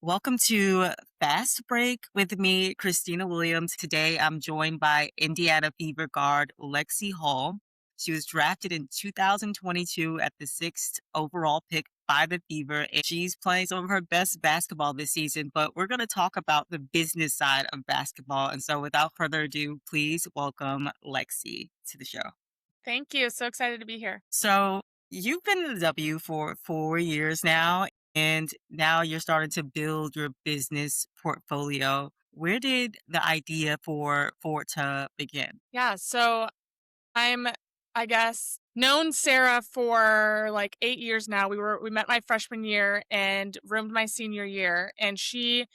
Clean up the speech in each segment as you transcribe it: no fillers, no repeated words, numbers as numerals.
Welcome to Fast Break with me, Khristina Williams. Today I'm joined by Indiana Fever guard Lexie Hull. She was drafted in 2022 at the 6th overall pick by the Fever, and she's playing some of her best basketball this season. But we're going to talk about the business side of basketball. And so without further ado, please welcome Lexie to the show. Thank you. So excited to be here. So you've been in the W for 4 years now, and now you're starting to build your business portfolio. Where did the idea for FORTA begin? Yeah. So I'm, I guess, known Sarah for like 8 years now. We met my freshman year and roomed my senior year. And she,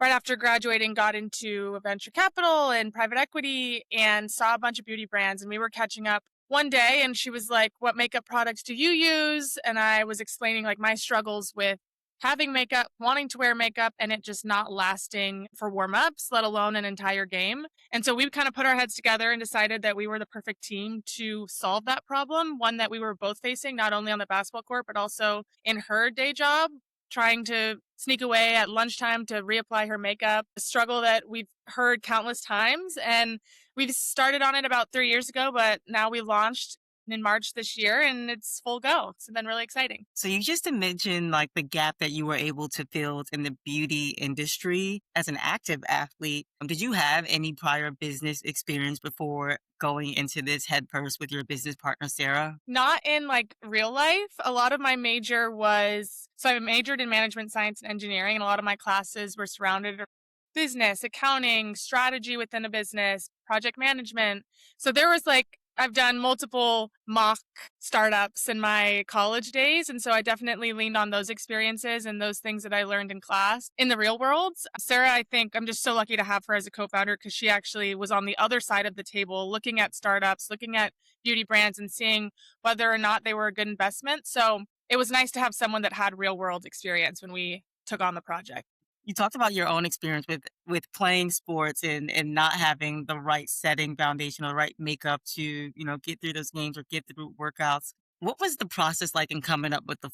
right after graduating, got into venture capital and private equity and saw a bunch of beauty brands. And we were catching up one day and she was like, "What makeup products do you use?" And I was explaining like my struggles with having makeup, wanting to wear makeup, and it just not lasting for warm-ups, let alone an entire game. And so we kind of put our heads together and decided that we were the perfect team to solve that problem, one that we were both facing, not only on the basketball court, but also in her day job, trying to sneak away at lunchtime to reapply her makeup, a struggle that we've heard countless times. And we started on it about 3 years ago, but now we launched in March this year and it's full go. It's been really exciting. So you just mentioned like the gap that you were able to fill in the beauty industry as an active athlete. Did you have any prior business experience before going into this headfirst with your business partner, Sarah? Not in like real life. A lot of my major was, so I majored in management science and engineering, and a lot of my classes were surrounded around business, accounting, strategy within a business, project management. So there was like, I've done multiple mock startups in my college days. And so I definitely leaned on those experiences and those things that I learned in class in the real world. Sarah, I think I'm just so lucky to have her as a co-founder because she actually was on the other side of the table looking at startups, looking at beauty brands and seeing whether or not they were a good investment. So it was nice to have someone that had real world experience when we took on the project. You talked about your own experience with playing sports and not having the right setting foundation or the right makeup to, get through those games or get through workouts. What was the process like in coming up with the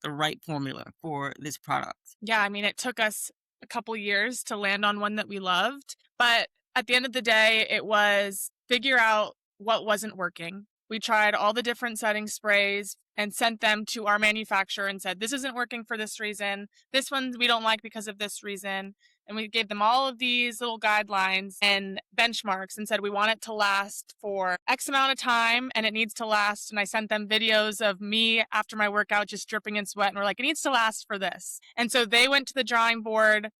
right formula for this product? Yeah, I mean, it took us a couple years to land on one that we loved. But at the end of the day, it was figure out what wasn't working. We tried all the different setting sprays and sent them to our manufacturer and said, "This isn't working for this reason. This one we don't like because of this reason." And we gave them all of these little guidelines and benchmarks and said, "We want it to last for X amount of time and it needs to last." And I sent them videos of me after my workout just dripping in sweat. And we're like, "It needs to last for this." And so they went to the drawing board.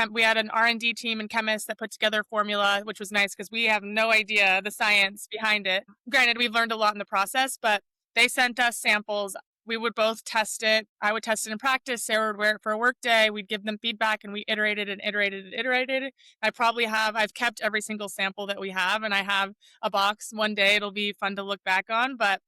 We had an R&D team and chemists that put together a formula, which was nice because we have no idea the science behind it. Granted, we've learned a lot in the process, but they sent us samples. We would both test it. I would test it in practice. Sarah would wear it for a work day. We'd give them feedback and we iterated and iterated and iterated. I've kept every single sample that we have, and I have a box. One day it'll be fun to look back on, but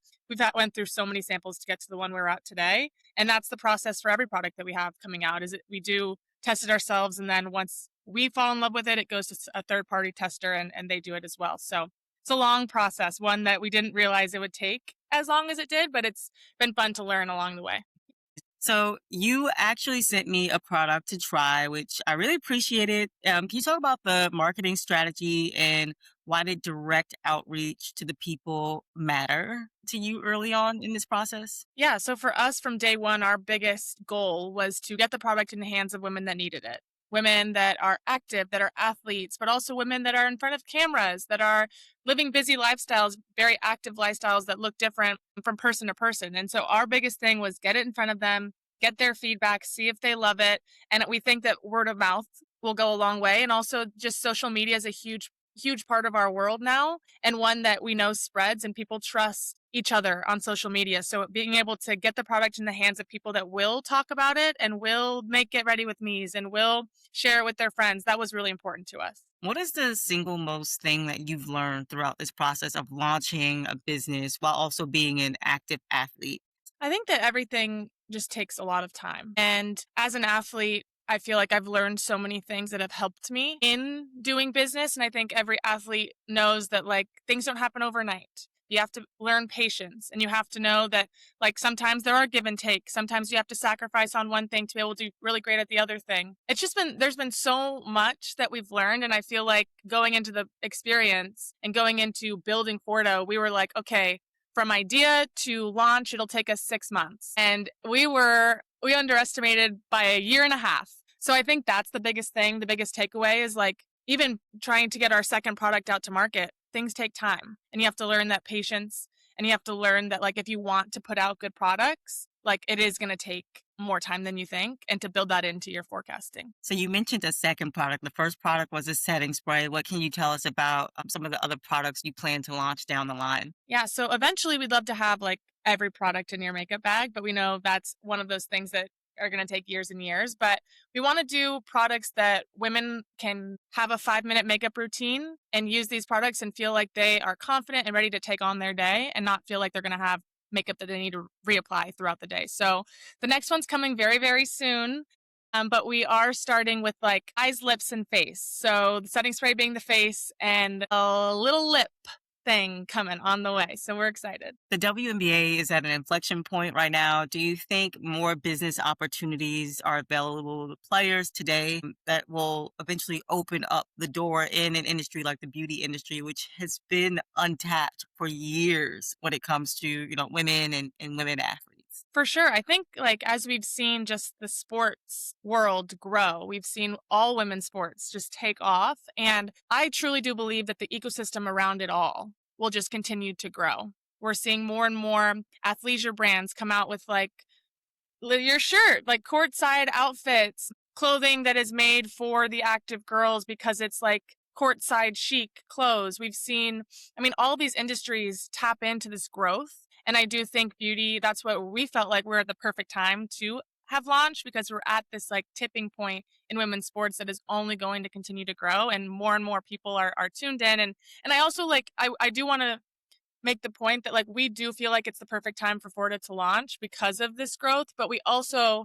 went through so many samples to get to the one we're at today. And that's the process for every product that we have coming out, we do test it ourselves. And then once we fall in love with it, it goes to a third party tester and they do it as well. So it's a long process, one that we didn't realize it would take as long as it did, but it's been fun to learn along the way. So you actually sent me a product to try, which I really appreciated. Can you talk about the marketing strategy and why did direct outreach to the people matter to you early on in this process? Yeah, so for us from day one, our biggest goal was to get the product in the hands of women that needed it. Women that are active, that are athletes, but also women that are in front of cameras, that are living busy lifestyles, very active lifestyles that look different from person to person. And so our biggest thing was get it in front of them, get their feedback, see if they love it. And we think that word of mouth will go a long way. And also just social media is a huge part of our world now, and one that we know spreads and people trust each other on social media. So being able to get the product in the hands of people that will talk about it and will make it ready with me's and will share it with their friends, that was really important to us. What is the single most thing that you've learned throughout this process of launching a business while also being an active athlete? I think that everything just takes a lot of time. And as an athlete, I feel like I've learned so many things that have helped me in doing business. And I think every athlete knows that like things don't happen overnight. You have to learn patience, and you have to know that like sometimes there are give and take. Sometimes you have to sacrifice on one thing to be able to do really great at the other thing. It's just been there's been so much that we've learned, and I feel like going into the experience and going into building FORTA, we were like, okay, from idea to launch, it'll take us 6 months. And we underestimated by a year and a half. So I think that's the biggest thing. The biggest takeaway is like even trying to get our second product out to market, things take time. And you have to learn that patience, and you have to learn that like if you want to put out good products, like it is going to take more time than you think, and to build that into your forecasting. So you mentioned a second product. The first product was a setting spray. What can you tell us about some of the other products you plan to launch down the line? Yeah, so eventually we'd love to have like every product in your makeup bag, but we know that's one of those things that are going to take years and years. But we want to do products that women can have a 5-minute makeup routine and use these products and feel like they are confident and ready to take on their day and not feel like they're going to have makeup that they need to reapply throughout the day. So the next one's coming very, very soon. But we are starting with like eyes, lips, and face. So the setting spray being the face and a little lip thing coming on the way. So we're excited. The WNBA is at an inflection point right now. Do you think more business opportunities are available to players today that will eventually open up the door in an industry like the beauty industry, which has been untapped for years when it comes to, women and women athletes? For sure. I think like as we've seen just the sports world grow, we've seen all women's sports just take off. And I truly do believe that the ecosystem around it all will just continue to grow. We're seeing more and more athleisure brands come out with like your shirt, like courtside outfits, clothing that is made for the active girls because it's like courtside chic clothes. We've seen, I mean, all these industries tap into this growth. And I do think beauty, that's what we felt like we're at the perfect time to have launched, because we're at this like tipping point in women's sports that is only going to continue to grow, and more people are tuned in. And I also like, I do want to make the point that like we do feel like it's the perfect time for FORTA to launch because of this growth, but we also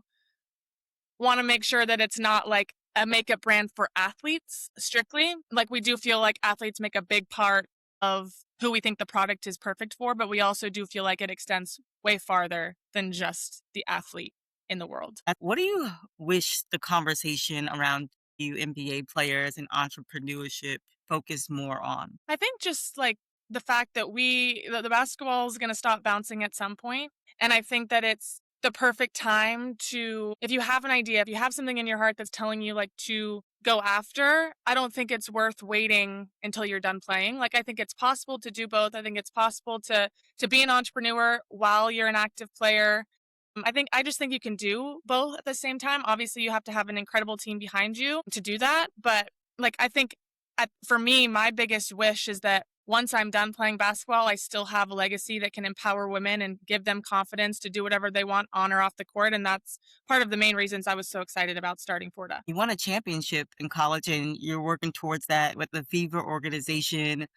want to make sure that it's not like a makeup brand for athletes strictly. Like we do feel like athletes make a big part of who we think the product is perfect for, but we also do feel like it extends way farther than just the athlete in the world. What do you wish the conversation around you NBA players and entrepreneurship focus more on? I think just like the fact that the basketball is going to stop bouncing at some point, and I think that it's the perfect time to, if you have an idea, if you have something in your heart that's telling you like to go after, I don't think it's worth waiting until you're done playing. Like I think it's possible to do both. I think it's possible to be an entrepreneur while you're an active player. I just think you can do both at the same time. Obviously, you have to have an incredible team behind you to do that. But like I think for me, my biggest wish is that once I'm done playing basketball, I still have a legacy that can empower women and give them confidence to do whatever they want on or off the court. And that's part of the main reasons I was so excited about starting FORTA. You won a championship in college and you're working towards that with the Fever organization.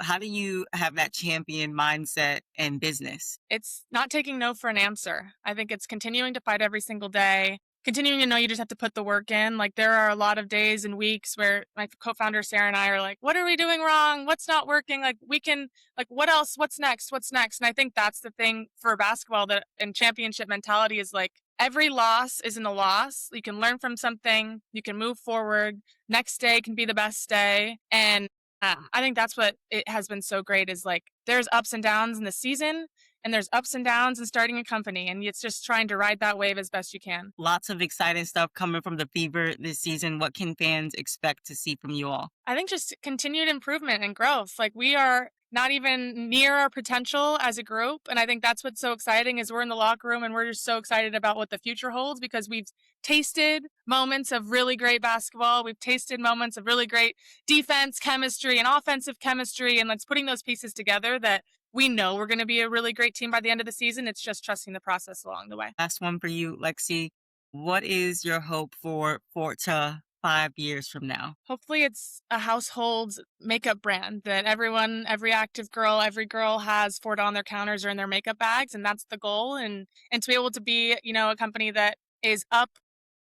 How do you have that champion mindset in business? It's not taking no for an answer. I think it's continuing to fight every single day, continuing to know you just have to put the work in. Like there are a lot of days and weeks where my co-founder Sarah and I are like, what are we doing wrong? What's not working? Like we can, like what else? What's next? What's next? And I think that's the thing for basketball, that and championship mentality is like every loss isn't a loss. You can learn from something, you can move forward. Next day can be the best day. And I think that's what it has been so great, is like there's ups and downs in the season, and there's ups and downs in starting a company, and it's just trying to ride that wave as best you can. Lots of exciting stuff coming from the Fever this season. What can fans expect to see from you all? I think just continued improvement and growth. Like we are not even near our potential as a group. And I think that's what's so exciting, is we're in the locker room and we're just so excited about what the future holds, because we've tasted moments of really great basketball. We've tasted moments of really great defense chemistry and offensive chemistry. And let's putting those pieces together that we know we're going to be a really great team by the end of the season. It's just trusting the process along the way. Last one for you, Lexie. What is your hope for FORTA 5 years from now? Hopefully it's a household makeup brand that everyone, every active girl, every girl has FORTA on their counters or in their makeup bags. And that's the goal. And to be able to be, a company that is up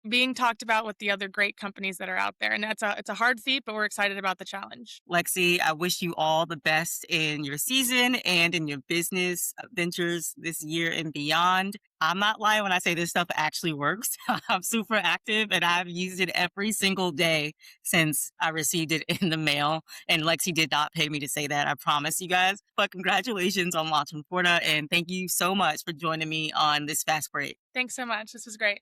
being talked about with the other great companies that are out there. And it's a hard feat, but we're excited about the challenge. Lexi, I wish you all the best in your season and in your business ventures this year and beyond. I'm not lying when I say this stuff actually works. I'm super active and I've used it every single day since I received it in the mail. And Lexi did not pay me to say that, I promise you guys. But congratulations on launching FORTA and thank you so much for joining me on this fast break. Thanks so much. This was great.